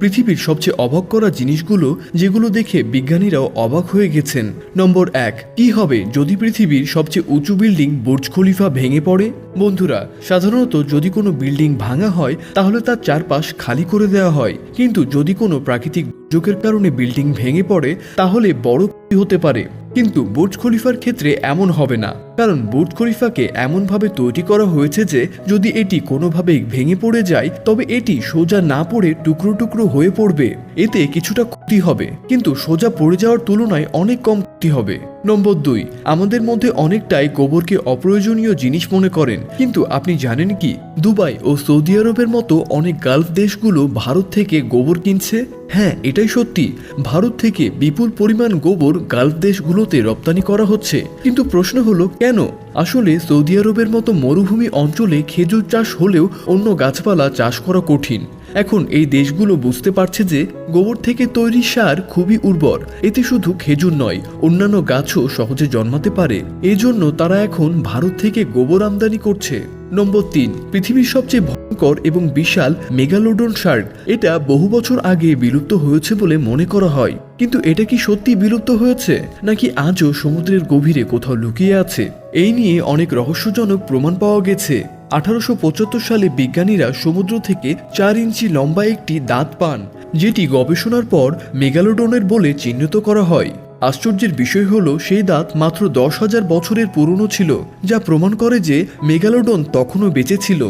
পৃথিবীর সবচেয়ে অবাক করা জিনিসগুলো যেগুলো দেখে বিজ্ঞানীরাও অবাক হয়ে গেছেন। নম্বর 1, কি হবে যদি পৃথিবীর সবচেয়ে উঁচু বিল্ডিং বুর্জ খলিফা ভেঙে পড়ে? বন্ধুরা, সাধারণত যদি কোনো বিল্ডিং ভাঙা হয় তাহলে তার চারপাশ খালি করে দেওয়া হয়, কিন্তু যদি কোনো প্রাকৃতিক দুর্যোগের কারণে বিল্ডিং ভেঙে পড়ে তাহলে বড় ক্ষতি হতে পারে। কিন্তু বুর্জ খলিফার ক্ষেত্রে এমন হবে না, কারণ বুর্জ খলিফাকে এমনভাবে তৈরি করা হয়েছে যে যদি এটি কোনোভাবে ভেঙে পড়ে যায় তবে এটি সোজা না পড়ে টুকরো টুকরো হয়ে পড়বে। এতে কিছুটা ক্ষতি হবে, কিন্তু সোজা পড়ে যাওয়ার তুলনায় অনেক কম ক্ষতি হবে। নম্বর 2, আমাদের মধ্যে অনেকটাই গোবরকে অপ্রয়োজনীয় জিনিস মনে করেন, কিন্তু আপনি জানেন কি দুবাই ও সৌদি আরবের মতো অনেক গালফ দেশগুলো ভারত থেকে গোবর কিনছে? হ্যাঁ, এটাই সত্যি। ভারত থেকে বিপুল পরিমাণ গোবর গালফ দেশগুলোতে রপ্তানি করা হচ্ছে। কিন্তু প্রশ্ন হলো কেন? আসলে সৌদি আরবের মতো মরুভূমি অঞ্চলে খেজুর চাষ হলেও অন্য গাছপালা চাষ করা কঠিন। এখন এই দেশগুলো বুঝতে পারছে যে গোবর থেকে তৈরি সার খুবই উর্বর, এতে শুধু খেজুর নয় অন্যান্য গাছও সহজে জন্মাতে পারে। এজন্য তারা এখন ভারত থেকে গোবর আমদানি করছে। নম্বর 3, পৃথিবীর সবচেয়ে ভয়ঙ্কর এবং বিশাল মেগালোডন শার্ক। এটা বহু বছর আগে বিলুপ্ত হয়েছে বলে মনে করা হয়, কিন্তু এটা কি সত্যি বিলুপ্ত হয়েছে নাকি আজও সমুদ্রের গভীরে কোথাও লুকিয়ে আছে? এই নিয়ে অনেক রহস্যজনক প্রমাণ পাওয়া গেছে। 1875 সালে বিজ্ঞানীরা সমুদ্র থেকে 4 ইঞ্চি লম্বা একটি দাঁত পান, যেটি গবেষণার পর মেগালোডনের বলে চিহ্নিত করা হয়। আশ্চর্যের বিষয় হলো সেই দাঁত মাত্র 10,000 বছরের পুরনো ছিল, যা প্রমাণ করে যে মেগালোডন তখনও বেঁচে ছিল।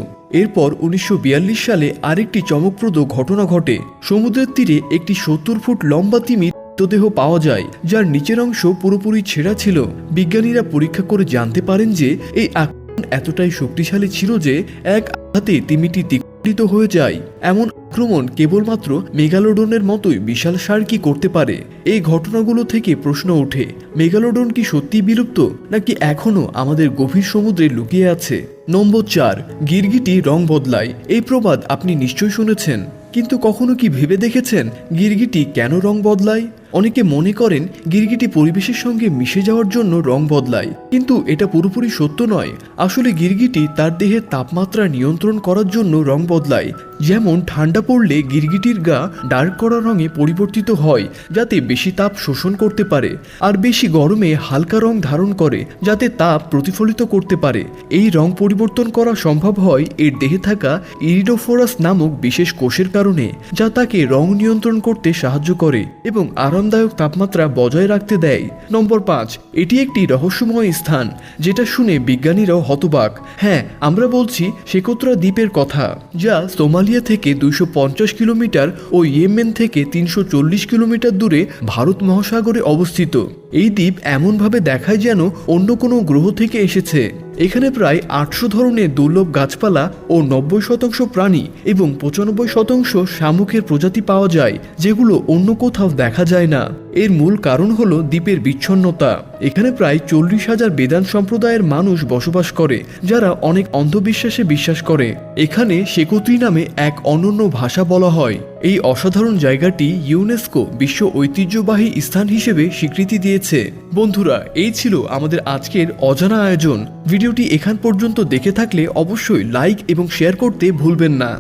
এরপর 1942 সালে আরেকটি চমকপ্রদ ঘটনা ঘটে। সমুদ্রের তীরে একটি 70 ফুট লম্বা তিমির মৃতদেহ পাওয়া যায়, যার নিচের অংশ পুরোপুরি ছেঁড়া ছিল। বিজ্ঞানীরা পরীক্ষা করে জানতে পারেন যে এই আক্রমণ এতটাই শক্তিশালী ছিল যে এক আঘাতে তিমিটি দ্বিখণ্ডিত হয়ে যায়। এমন আক্রমণ কেবলমাত্র মেগালোডনের মতোই বিশাল শার্কই করতে পারে। এই ঘটনাগুলো থেকে প্রশ্ন ওঠে, মেগালোডন কি সত্যি বিলুপ্ত নাকি এখনো আমাদের গভীর সমুদ্রে লুকিয়ে আছে? নম্বর 4, গিরগিটি রং বদলায়। এই প্রবাদ আপনি নিশ্চয়ই শুনেছেন, কিন্তু কখনো কি ভেবে দেখেছেন গিরগিটি কেন রং বদলায়? অনেকে মনে করেন গিরগিটি পরিবেশের সঙ্গে মিশে যাওয়ার জন্য রং বদলায়, কিন্তু এটা পুরোপুরি সত্য নয়। আসলে গিরগিটি তার দেহের তাপমাত্রা নিয়ন্ত্রণ করার জন্য রং বদলায়। যেমন ঠান্ডা পড়লে গিরগিটির গা ডার্ক করা রঙে পরিবর্তিত হয় যাতে বেশি তাপ শোষণ করতে পারে, আর বেশি গরমে হালকা রং ধারণ করে যাতে তাপ প্রতিফলিত করতে পারে। এই রং পরিবর্তন করা সম্ভব হয় এর দেহে থাকা ইরিডোফোরাস নামক বিশেষ কোষের কারণে, যা তাকে রং নিয়ন্ত্রণ করতে সাহায্য করে এবং আরামদায়ক তাপমাত্রা বজায় রাখতে দেয়। নম্বর 5, এটি একটি রহস্যময় স্থান যেটা শুনে বিজ্ঞানীরাও হতবাক। হ্যাঁ, আমরা বলছি সেকোত্রা দ্বীপের কথা, যা সোমালিয়া থেকে 250 কিলোমিটার ও ইয়েমেন থেকে 340 কিলোমিটার দূরে ভারত মহাসাগরে অবস্থিত। এই দ্বীপ এমনভাবে দেখায় যেন অন্য কোনো গ্রহ থেকে এসেছে। এখানে প্রায় 800 ধরনের দুর্লভ গাছপালা ও 90% প্রাণী এবং 95% শামুকের প্রজাতি পাওয়া যায়, যেগুলো অন্য কোথাও দেখা যায় না। এর মূল কারণ হলো দ্বীপের বিচ্ছন্নতা। এখানে প্রায় 40,000 বেদান্ত সম্প্রদায়ের মানুষ বসবাস করে, যারা অনেক অন্ধবিশ্বাসে বিশ্বাস করে। এখানে সেকোত্রি নামে এক অনন্য ভাষা বলা হয়। এই অসাধারণ জায়গাটি ইউনেস্কো বিশ্ব ঐতিহ্যবাহী স্থান হিসেবে স্বীকৃতি দিয়েছে। বন্ধুরা, এই ছিল আমাদের আজকের অজানা আয়োজন। ভিডিওটি এখান পর্যন্ত দেখে থাকলে অবশ্যই লাইক এবং শেয়ার করতে ভুলবেন না।